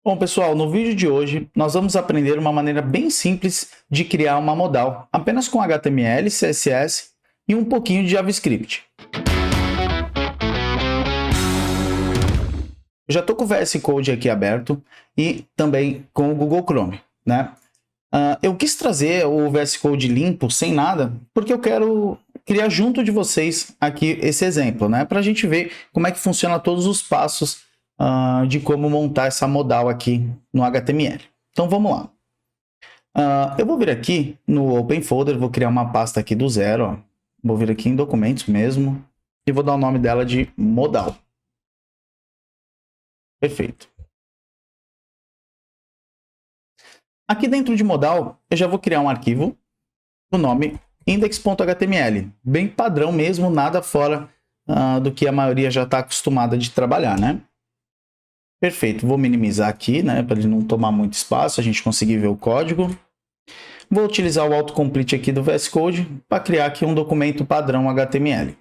Bom, pessoal, no vídeo de hoje nós vamos aprender uma maneira bem simples de criar uma modal, apenas com HTML, CSS e um pouquinho de JavaScript. Eu já estou com o VS Code aqui aberto e também com o Google Chrome, né? Eu quis trazer o VS Code limpo, sem nada, porque eu quero criar junto de vocês aqui esse exemplo, né? Para a gente ver como é que funciona todos os passos de como montar essa modal aqui no HTML. Então vamos lá. Eu vou vir aqui no Open Folder, vou criar uma pasta aqui do zero, ó. Vou vir aqui em documentos mesmo e vou dar o nome dela de modal. Perfeito. Aqui dentro de modal, eu já vou criar um arquivo com o nome index.html, bem padrão mesmo, nada fora do que a maioria já está acostumada de trabalhar, né? Perfeito, vou minimizar aqui, né, para ele não tomar muito espaço, a gente conseguir ver o código. Vou utilizar o autocomplete aqui do VS Code para criar aqui um documento padrão HTML.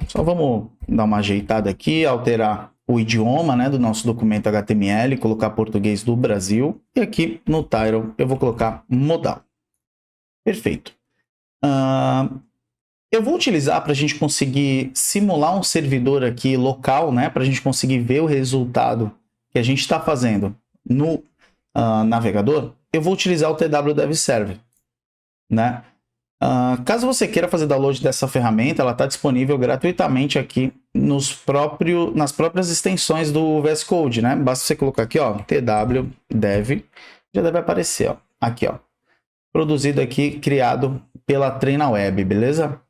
Só vamos dar uma ajeitada aqui, alterar o idioma, né, do nosso documento HTML, colocar português do Brasil. E aqui no title eu vou colocar modal. Perfeito. Eu vou utilizar para a gente conseguir simular um servidor aqui local, né, para a gente conseguir ver o resultado que a gente está fazendo no navegador. Eu vou utilizar o TW Dev Server, né? Caso você queira fazer download dessa ferramenta, ela está disponível gratuitamente aqui nas próprias extensões do VS Code, né? Basta você colocar aqui, ó, TW Dev, já deve aparecer, ó, aqui, ó, produzido aqui, criado pela TreinaWeb, beleza?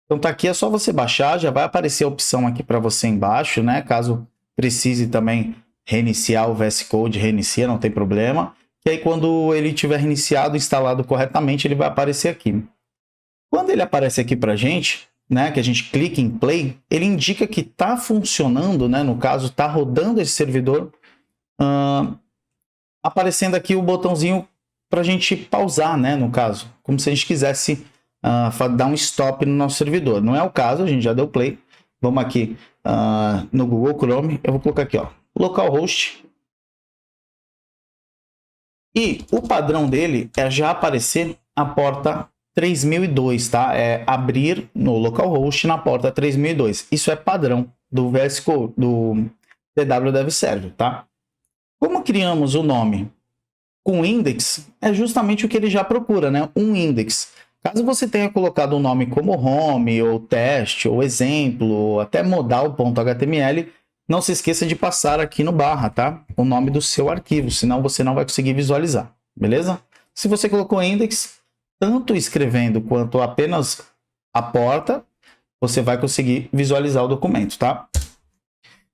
Então tá aqui, é só você baixar, já vai aparecer a opção aqui para você embaixo, né? Caso precise também reiniciar o VS Code, reinicia, não tem problema. E aí quando ele tiver reiniciado, instalado corretamente, ele vai aparecer aqui. Quando ele aparece aqui para a gente, né, que a gente clica em play, ele indica que está funcionando, né, no caso, está rodando esse servidor, aparecendo aqui o botãozinho para a gente pausar, né, no caso, como se a gente quisesse dar um stop no nosso servidor. Não é o caso, a gente já deu play. Vamos aqui no Google Chrome, eu vou colocar aqui, ó, localhost. E o padrão dele é já aparecer a porta 3002, tá? É abrir no localhost na porta 3002. Isso é padrão do VS Code, do TW Dev Server, tá? Como criamos o nome com index, é justamente o que ele já procura, né? Um index. Caso você tenha colocado um nome como home, ou teste, ou exemplo, ou até modal.html, não se esqueça de passar aqui no barra, tá? O nome do seu arquivo, senão você não vai conseguir visualizar, beleza? Se você colocou index, tanto escrevendo quanto apenas a porta, você vai conseguir visualizar o documento, tá?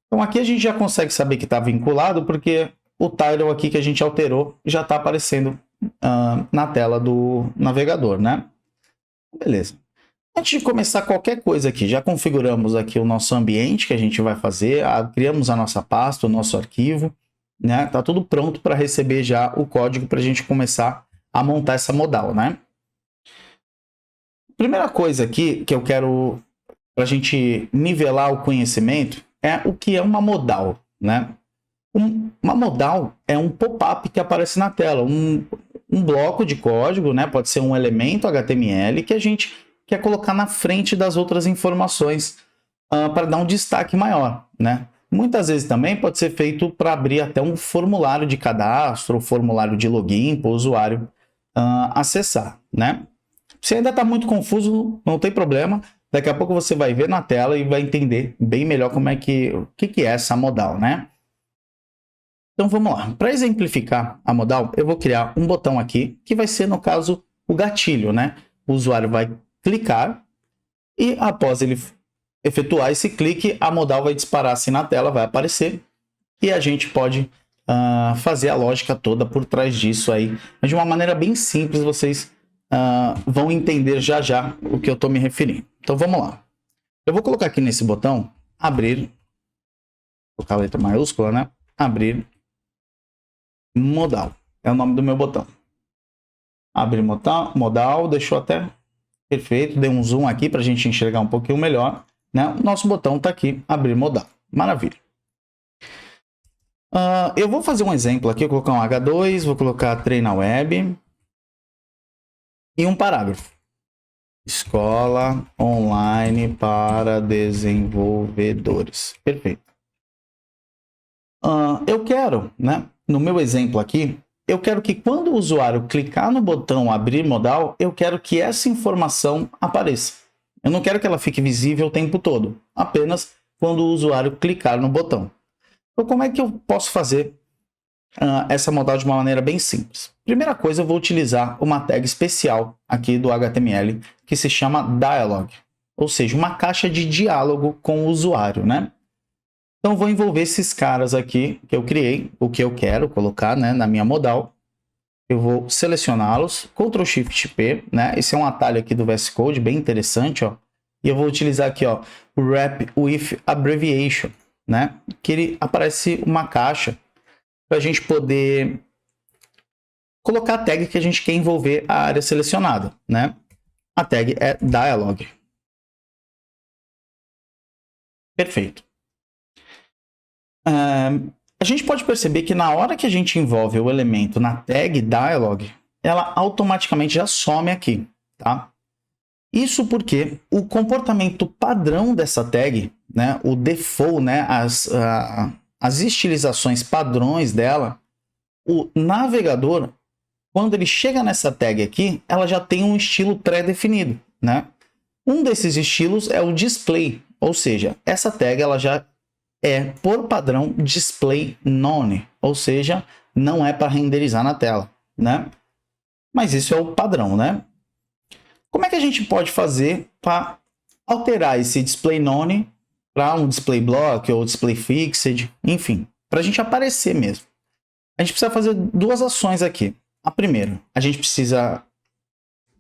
Então aqui a gente já consegue saber que está vinculado, porque o title aqui que a gente alterou já está aparecendo na tela do navegador, né? Beleza. Antes de começar qualquer coisa aqui, já configuramos aqui o nosso ambiente que a gente vai fazer, criamos a nossa pasta, o nosso arquivo, né? Tá tudo pronto para receber já o código para a gente começar a montar essa modal, né? Primeira coisa aqui que eu quero para a gente nivelar o conhecimento é o que é uma modal, né? Uma modal é um pop-up que aparece na tela, um bloco de código, né? Pode ser um elemento HTML que a gente quer colocar na frente das outras informações para dar um destaque maior, né? Muitas vezes também pode ser feito para abrir até um formulário de cadastro, formulário de login para o usuário acessar, né? Se ainda está muito confuso, não tem problema. Daqui a pouco você vai ver na tela e vai entender bem melhor como é o que é essa modal, né? Então vamos lá. Para exemplificar a modal, eu vou criar um botão aqui que vai ser, no caso, o gatilho, né? O usuário vai clicar e após ele efetuar esse clique, a modal vai disparar assim na tela, vai aparecer e a gente pode fazer a lógica toda por trás disso aí. Mas de uma maneira bem simples, vocês vão entender já já o que eu estou me referindo. Então vamos lá. Eu vou colocar aqui nesse botão, abrir, vou colocar a letra maiúscula, né? Abrir modal. É o nome do meu botão. Abrir modal, deixou até perfeito. Dei um zoom aqui para a gente enxergar um pouquinho melhor, né? O nosso botão está aqui, abrir modal. Maravilha. Eu vou fazer um exemplo aqui, eu vou colocar um H2, vou colocar treina web e um parágrafo. Escola online para desenvolvedores. Perfeito. Eu quero, né, no meu exemplo aqui, eu quero que quando o usuário clicar no botão abrir modal, eu quero que essa informação apareça. Eu não quero que ela fique visível o tempo todo, apenas quando o usuário clicar no botão. Então, como é que eu posso fazer essa modal de uma maneira bem simples? Primeira coisa, eu vou utilizar uma tag especial aqui do HTML que se chama dialog, ou seja, uma caixa de diálogo com o usuário, né? Então, vou envolver esses caras aqui que eu criei, o que eu quero colocar, né, na minha modal. Eu vou selecioná-los, Ctrl Shift P, né? Esse é um atalho aqui do VS Code, bem interessante, ó. E eu vou utilizar aqui, ó, o Wrap with Abbreviation, né? Que ele aparece uma caixa para a gente poder colocar a tag que a gente quer envolver a área selecionada, né? A tag é dialog. Perfeito. A gente pode perceber que na hora que a gente envolve o elemento na tag dialog, ela automaticamente já some aqui, tá? Isso porque o comportamento padrão dessa tag, né, o default, né, as estilizações padrões dela, o navegador, quando ele chega nessa tag aqui, ela já tem um estilo pré-definido, né? Um desses estilos é o display, ou seja, essa tag ela já é, por padrão, display none, ou seja, não é para renderizar na tela, né? Mas isso é o padrão, né? Como é que a gente pode fazer para alterar esse display none para um display block ou display fixed, enfim, para a gente aparecer mesmo? A gente precisa fazer duas ações aqui. A primeira, a gente precisa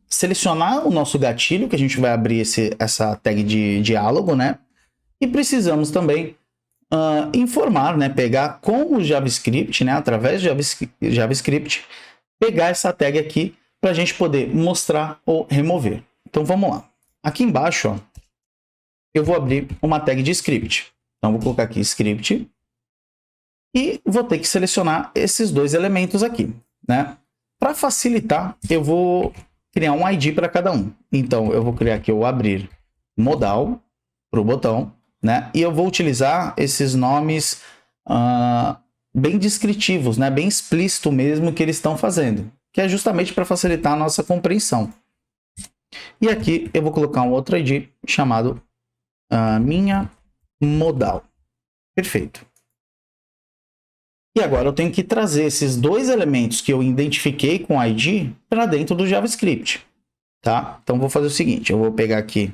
selecionar o nosso gatilho, que a gente vai abrir essa tag de diálogo, né? E precisamos também informar, né? Pegar com o JavaScript, né? Através de JavaScript, pegar essa tag aqui para a gente poder mostrar ou remover. Então vamos lá. Aqui embaixo, ó, eu vou abrir uma tag de script. Então vou colocar aqui script e vou ter que selecionar esses dois elementos aqui, né? Para facilitar, eu vou criar um ID para cada um. Então eu vou criar aqui o abrir modal para o botão, né? E eu vou utilizar esses nomes bem descritivos, né? Bem explícito mesmo que eles estão fazendo, que é justamente para facilitar a nossa compreensão. E aqui eu vou colocar um outro ID chamado minha modal. Perfeito. E agora eu tenho que trazer esses dois elementos que eu identifiquei com ID para dentro do JavaScript, tá? Então vou fazer o seguinte, eu vou pegar aqui,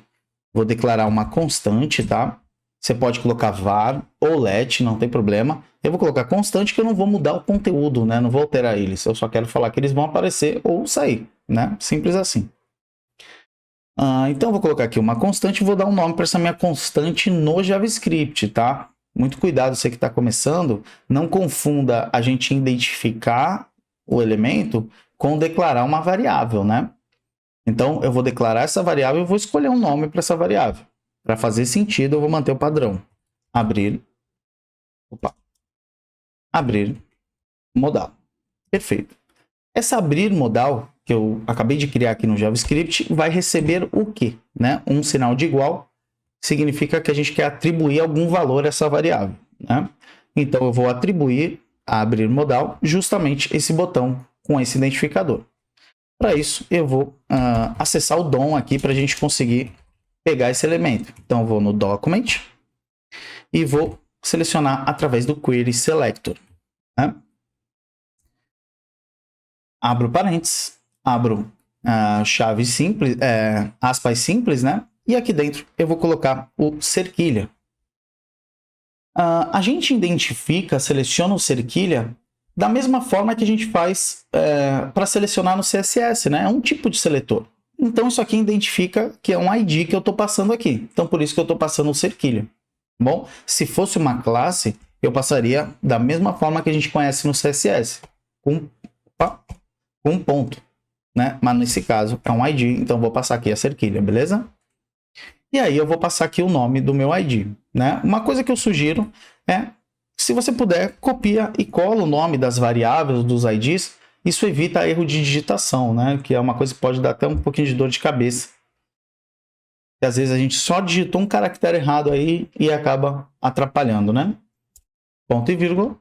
vou declarar uma constante, tá? Você pode colocar var ou let, não tem problema. Eu vou colocar constante que eu não vou mudar o conteúdo, né? Não vou alterar eles. Eu só quero falar que eles vão aparecer ou sair, né? Simples assim. Então eu vou colocar aqui uma constante e vou dar um nome para essa minha constante no JavaScript, tá? Muito cuidado, você que está começando, não confunda a gente identificar o elemento com declarar uma variável, né? Então eu vou declarar essa variável e vou escolher um nome para essa variável. Para fazer sentido, eu vou manter o padrão. Abrir modal. Perfeito. Essa abrir modal, que eu acabei de criar aqui no JavaScript, vai receber o quê? Né? Um sinal de igual significa que a gente quer atribuir algum valor a essa variável, né? Então, eu vou atribuir a abrir modal justamente esse botão com esse identificador. Para isso, eu vou acessar o DOM aqui para a gente conseguir pegar esse elemento. Então, eu vou no Document e vou selecionar através do Query Selector, né? Abro parênteses, abro chave simples, aspas simples, né? E aqui dentro eu vou colocar o cerquilha. A gente identifica, seleciona o cerquilha da mesma forma que a gente faz para selecionar no CSS, né? É um tipo de seletor. Então isso aqui identifica que é um ID que eu estou passando aqui. Então por isso que eu estou passando o cerquilha. Bom, se fosse uma classe, eu passaria da mesma forma que a gente conhece no CSS, com um ponto, né? Mas nesse caso é um ID, então eu vou passar aqui a cerquilha, beleza? E aí eu vou passar aqui o nome do meu ID, né? Uma coisa que eu sugiro é Se você puder, copia e cola o nome das variáveis, dos IDs. Isso evita erro de digitação, né? Que é uma coisa que pode dar até um pouquinho de dor de cabeça. E às vezes a gente só digitou um caractere errado aí e acaba atrapalhando, né? Ponto e vírgula.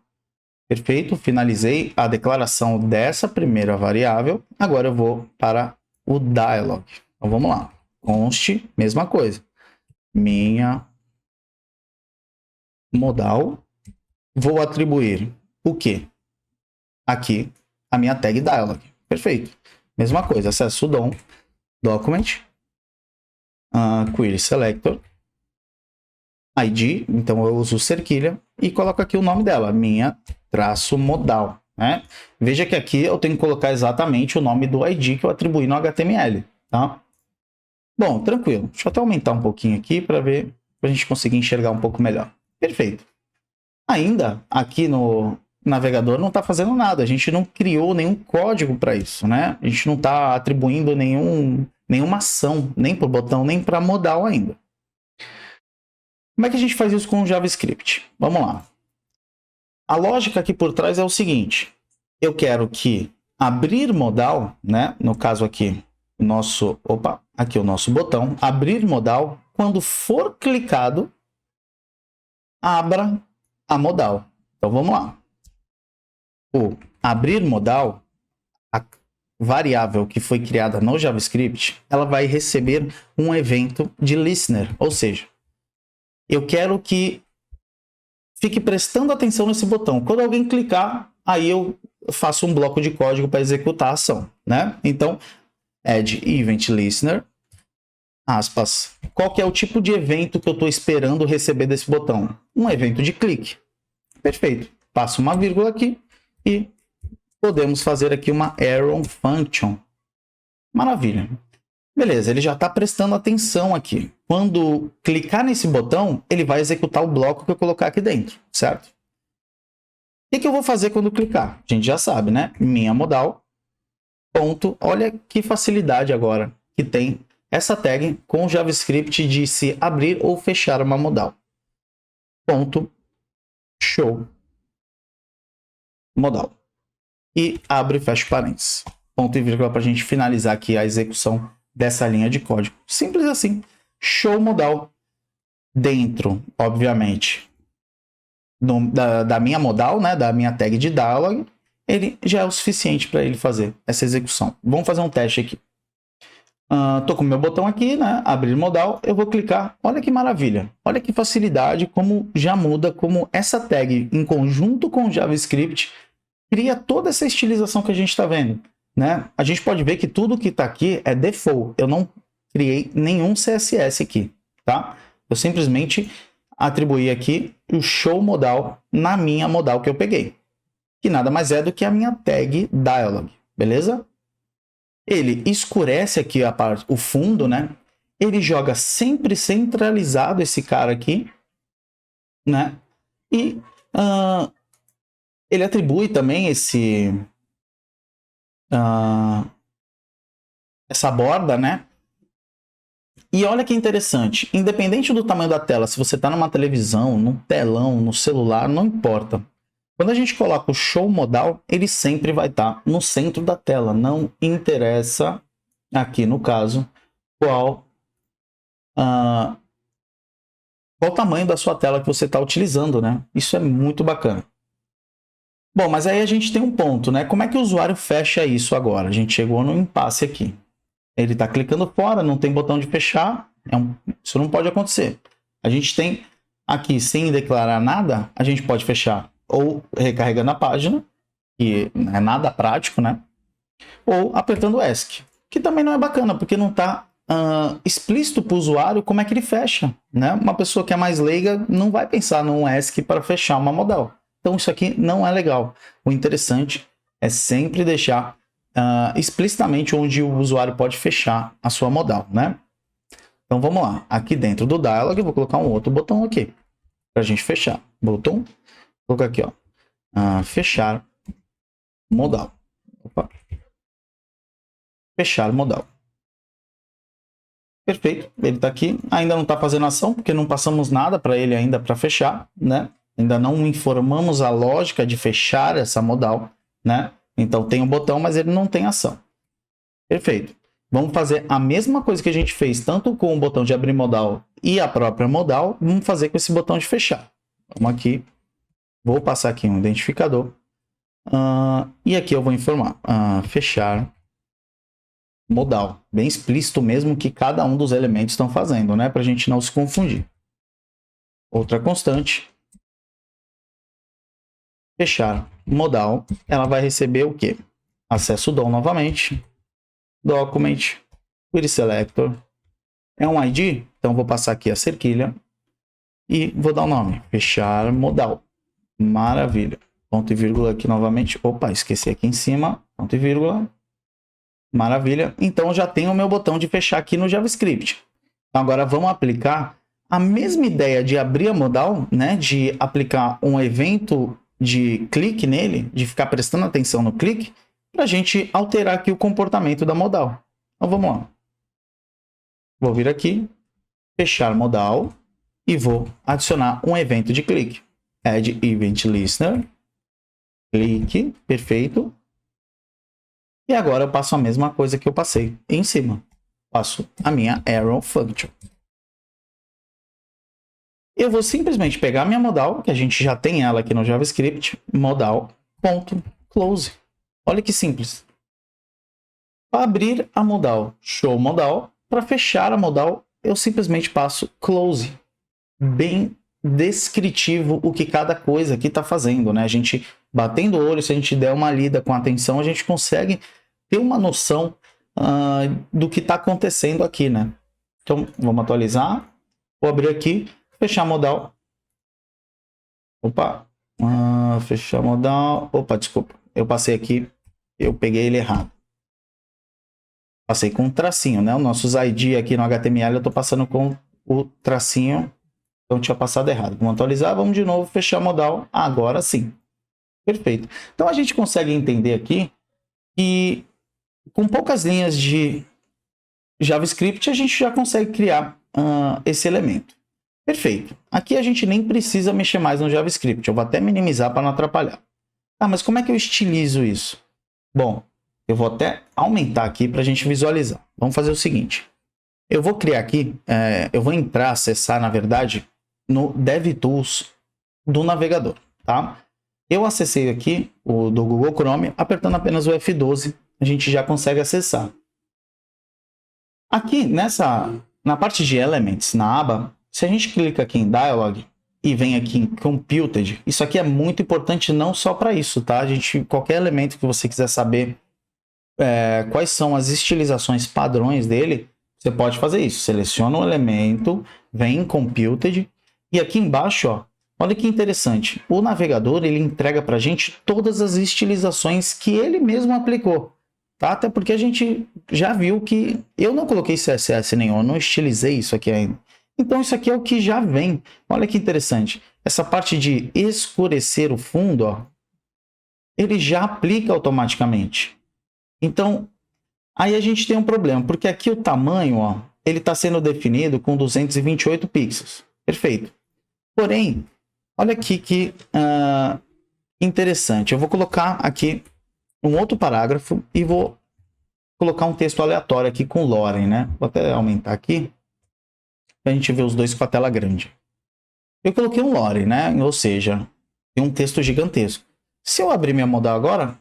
Perfeito, finalizei a declaração dessa primeira variável. Agora eu vou para o dialog. Então vamos lá. Const, mesma coisa. Minha modal. Vou atribuir o quê? Aqui, a minha tag dialog. Perfeito. Mesma coisa, acesso DOM, document, query selector, ID, então eu uso cerquilha e coloco aqui o nome dela, minha traço modal, né? Veja que aqui eu tenho que colocar exatamente o nome do ID que eu atribuí no HTML, tá? Bom, tranquilo. Deixa eu até aumentar um pouquinho aqui para ver, para a gente conseguir enxergar um pouco melhor. Perfeito. Ainda aqui no navegador não está fazendo nada, a gente não criou nenhum código para isso, né? A gente não está atribuindo nenhuma ação, nem para o botão, nem para modal ainda. Como é que a gente faz isso com o JavaScript? Vamos lá. A lógica aqui por trás é o seguinte. Eu quero que abrir modal, né? No caso aqui, aqui o nosso botão, abrir modal, quando for clicado, abra a modal. Então vamos lá. O abrir modal, a variável que foi criada no JavaScript, ela vai receber um evento de listener, ou seja, eu quero que fique prestando atenção nesse botão. Quando alguém clicar, aí eu faço um bloco de código para executar a ação, né? Então, add event listener, aspas. Qual que é o tipo de evento que eu estou esperando receber desse botão? Um evento de clique. Perfeito. Passo uma vírgula aqui e podemos fazer aqui uma arrow function. Maravilha. Beleza, ele já está prestando atenção aqui. Quando clicar nesse botão, ele vai executar o bloco que eu colocar aqui dentro, certo? O que eu vou fazer quando clicar? A gente já sabe, né? Minha modal, ponto. Olha que facilidade agora que tem essa tag com o JavaScript de se abrir ou fechar uma modal. Ponto, show, modal. E abre e fecha parênteses. Ponto e vírgula para a gente finalizar aqui a execução dessa linha de código. Simples assim. Show modal dentro, obviamente, da minha modal, né, da minha tag de dialog, ele já é o suficiente para ele fazer essa execução. Vamos fazer um teste aqui. Tô com o meu botão aqui, né, abrir modal, eu vou clicar. Olha que maravilha. Olha que facilidade, como já muda, como essa tag em conjunto com o JavaScript cria toda essa estilização que a gente está vendo. Né? A gente pode ver que tudo que está aqui é default. Eu não criei nenhum CSS aqui, tá? Eu simplesmente atribuí aqui o show modal na minha modal que eu peguei, que nada mais é do que a minha tag dialog, beleza? Ele escurece aqui o fundo, né? Ele joga sempre centralizado esse cara aqui, né? E ele atribui também essa borda, né? E olha que interessante, independente do tamanho da tela, se você está numa televisão, num telão, no celular, não importa. Quando a gente coloca o show modal, ele sempre vai estar no centro da tela. Não interessa, aqui no caso, qual o tamanho da sua tela que você está utilizando, né? Isso é muito bacana. Bom, mas aí a gente tem um ponto, né? Como é que o usuário fecha isso agora? A gente chegou no impasse aqui. Ele está clicando fora, não tem botão de fechar. Isso não pode acontecer. A gente tem aqui, sem declarar nada, a gente pode fechar ou recarregando a página, que não é nada prático, né? Ou apertando ESC, que também não é bacana, porque não está explícito para o usuário como é que ele fecha, né? Uma pessoa que é mais leiga não vai pensar num ESC para fechar uma modal. Então isso aqui não é legal. O interessante é sempre deixar explicitamente onde o usuário pode fechar a sua modal, né? Então vamos lá. Aqui dentro do dialog eu vou colocar um outro botão aqui para a gente fechar. Botão. Vou colocar aqui, ó. Fechar modal. Opa. Fechar modal. Perfeito. Ele está aqui. Ainda não está fazendo ação porque não passamos nada para ele ainda para fechar, né? ainda não informamos a lógica de fechar essa modal, né? Então tem o botão, mas ele não tem ação. Perfeito. Vamos fazer a mesma coisa que a gente fez tanto com o botão de abrir modal e a própria modal, vamos fazer com esse botão de fechar. Vamos aqui, vou passar aqui um identificador. E aqui eu vou informar, fechar modal. Bem explícito mesmo que cada um dos elementos estão fazendo, né? Para a gente não se confundir. Outra constante. Fechar modal. Ela vai receber o quê? Acesso DOM novamente. Document. Query Selector. É um ID? Então vou passar aqui a cerquilha. E vou dar o nome. Fechar modal. Maravilha. Ponto e vírgula aqui novamente. Opa, esqueci aqui em cima. Ponto e vírgula. Maravilha. Então já tenho o meu botão de fechar aqui no JavaScript. Então, agora vamos aplicar a mesma ideia de abrir a modal, né? De aplicar um evento de clique nele, de ficar prestando atenção no clique, para a gente alterar aqui o comportamento da modal. Então vamos lá. Vou vir aqui, fechar modal e vou adicionar um evento de clique. Add Event Listener. Clique, perfeito. E agora eu passo a mesma coisa que eu passei em cima. Passo a minha arrow function. Eu vou simplesmente pegar a minha modal, que a gente já tem ela aqui no JavaScript, modal.close. Olha que simples. Para abrir a modal, show modal. Para fechar a modal, eu simplesmente passo close. Bem descritivo o que cada coisa aqui está fazendo, né? A gente batendo o olho, se a gente der uma lida com atenção, a gente consegue ter uma noção do que está acontecendo aqui, né? Então, vamos atualizar. Vou abrir aqui, fechar modal. Opa, fechar modal. Opa, desculpa, eu passei aqui, eu peguei ele errado. Passei com um tracinho, né? Os nossos ID aqui no HTML eu estou passando com o tracinho. Então tinha passado errado. Vamos atualizar, vamos de novo, fechar modal. Agora sim. Perfeito. Então a gente consegue entender aqui que com poucas linhas de JavaScript a gente já consegue criar esse elemento. Perfeito. Aqui a gente nem precisa mexer mais no JavaScript. Eu vou até minimizar para não atrapalhar. Mas como é que eu estilizo isso? Bom, eu vou até aumentar aqui para a gente visualizar. Vamos fazer o seguinte. Eu vou criar aqui, eu vou entrar, acessar, na verdade, no DevTools do navegador, tá? Eu acessei aqui o do Google Chrome, apertando apenas o F12, a gente já consegue acessar. Aqui, na parte de Elements, na aba, se a gente clica aqui em Dialog e vem aqui em Computed, isso aqui é muito importante não só para isso, tá? Qualquer elemento que você quiser saber quais são as estilizações padrões dele, você pode fazer isso. Seleciona um elemento, vem em Computed, e aqui embaixo, ó, olha que interessante. O navegador, ele entrega para a gente todas as estilizações que ele mesmo aplicou. Tá? Até porque a gente já viu que eu não coloquei CSS nenhum, eu não estilizei isso aqui ainda. Então isso aqui é o que já vem. Olha que interessante. Essa parte de escurecer o fundo, ó, ele já aplica automaticamente. Então, aí a gente tem um problema, porque aqui o tamanho, ó, ele está sendo definido com 228 pixels. Perfeito. Porém, olha aqui que interessante. Eu vou colocar aqui um outro parágrafo e vou colocar um texto aleatório aqui com Loren, né? Vou até aumentar aqui para a gente ver os dois com a tela grande. Eu coloquei um Loren, né? Ou seja, tem um texto gigantesco. Se eu abrir minha modal agora,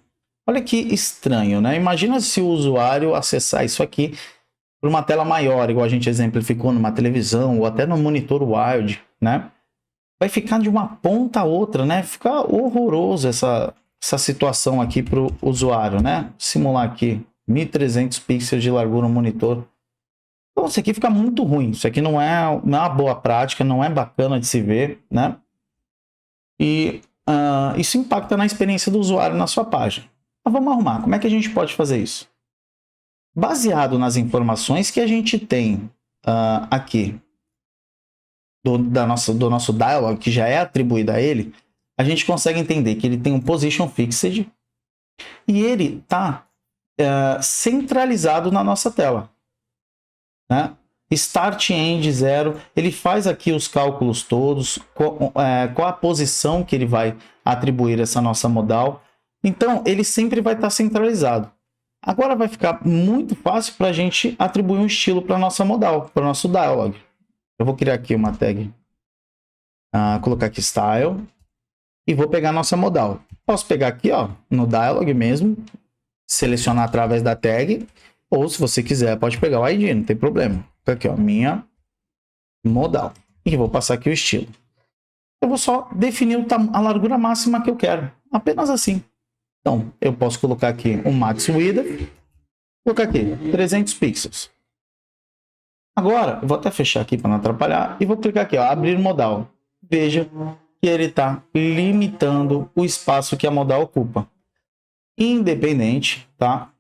olha que estranho, né? Imagina se o usuário acessar isso aqui por uma tela maior, igual a gente exemplificou numa televisão ou até no monitor Wild, né? Vai ficar de uma ponta a outra, né? Fica horroroso essa situação aqui para o usuário, né? Simular aqui 1300 pixels de largura no monitor. Então isso aqui fica muito ruim. Isso aqui não é uma boa prática, não é bacana de se ver, né? E isso impacta na experiência do usuário na sua página. Mas vamos arrumar. Como é que a gente pode fazer isso? Baseado nas informações que a gente tem aqui do nosso dialog, que já é atribuído a ele, a gente consegue entender que ele tem um position fixed e ele está centralizado na nossa tela, né? Start End 0, ele faz aqui os cálculos todos, qual a posição que ele vai atribuir essa nossa modal. Então, ele sempre vai estar centralizado. Agora vai ficar muito fácil para a gente atribuir um estilo para a nossa modal, para o nosso dialog. Eu vou criar aqui uma tag, colocar aqui style, e vou pegar a nossa modal. Posso pegar aqui, ó, no dialog mesmo, selecionar através da tag, ou se você quiser, pode pegar o ID, não tem problema. Aqui, ó, minha modal. E vou passar aqui o estilo. Eu vou só definir a largura máxima que eu quero. Apenas assim. Então, eu posso colocar aqui um max width. Colocar aqui 300 pixels. Agora, eu vou até fechar aqui para não atrapalhar. E vou clicar aqui, ó, abrir modal. Veja que ele está limitando o espaço que a modal ocupa. Independente, tá?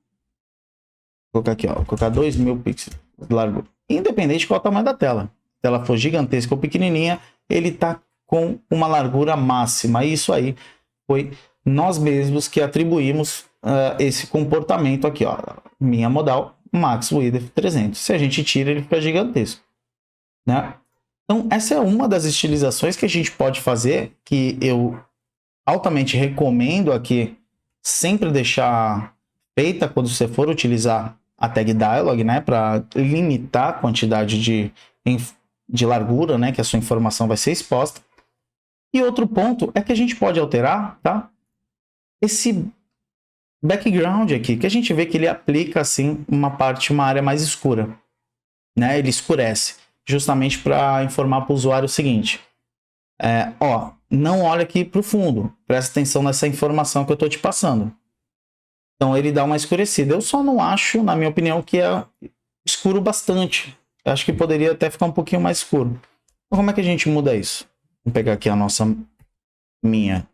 Vou colocar aqui, ó, vou colocar 2000 pixels de largura. Independente de qual é o tamanho da tela. Se ela for gigantesca ou pequenininha, ele está com uma largura máxima. Isso aí foi nós mesmos que atribuímos esse comportamento aqui, ó. Minha modal, max width 300. Se a gente tira, ele fica gigantesco, né? Então, essa é uma das estilizações que a gente pode fazer, que eu altamente recomendo aqui sempre deixar feita quando você for utilizar a tag dialog, né, para limitar a quantidade de largura, né, que a sua informação vai ser exposta. E outro ponto é que a gente pode alterar, tá, esse background aqui, que a gente vê que ele aplica assim uma área mais escura, né, ele escurece, justamente para informar para o usuário o seguinte: ó, não olha aqui para o fundo, presta atenção nessa informação que eu estou te passando. Então ele dá uma escurecida. Eu só não acho, na minha opinião, que é escuro bastante. Eu acho que poderia até ficar um pouquinho mais escuro. Então, como é que a gente muda isso? Vou pegar aqui minha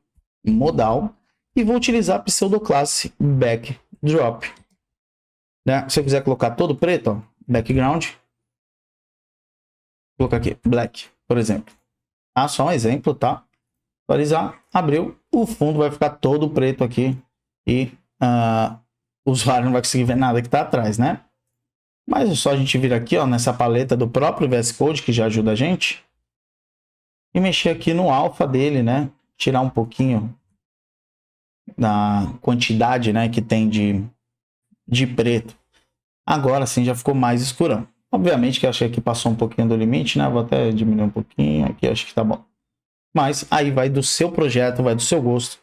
modal e vou utilizar a pseudoclasse backdrop. Né? Se eu quiser colocar todo preto, ó, background, vou colocar aqui black, por exemplo. Só um exemplo, tá? Atualizar, abriu, o fundo vai ficar todo preto aqui e o usuário não vai conseguir ver nada que está atrás, né? Mas é só a gente vir aqui, ó, nessa paleta do próprio VS Code, que já ajuda a gente, e mexer aqui no alfa dele, né? Tirar um pouquinho da quantidade, né, que tem de preto. Agora sim já ficou mais escurão. Obviamente que eu achei que passou um pouquinho do limite, né? Vou até diminuir um pouquinho aqui, acho que tá bom. Mas aí vai do seu projeto, vai do seu gosto,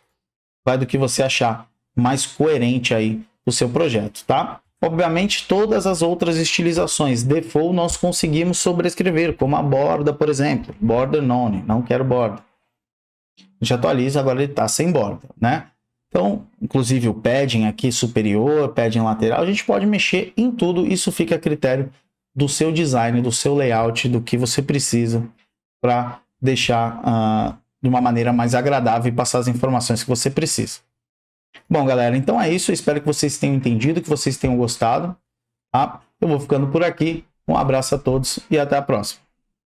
vai do que você achar mais coerente aí o seu projeto, tá? Obviamente, todas as outras estilizações default nós conseguimos sobrescrever, como a borda, por exemplo. Border none, não quero borda. A gente atualiza, agora ele está sem borda, né? Então, inclusive o padding aqui superior, padding lateral, a gente pode mexer em tudo. Isso fica a critério do seu design, do seu layout, do que você precisa para deixar de uma maneira mais agradável e passar as informações que você precisa. Bom, galera, então é isso. Eu espero que vocês tenham entendido, que vocês tenham gostado. Tá? Eu vou ficando por aqui. Um abraço a todos e até a próxima.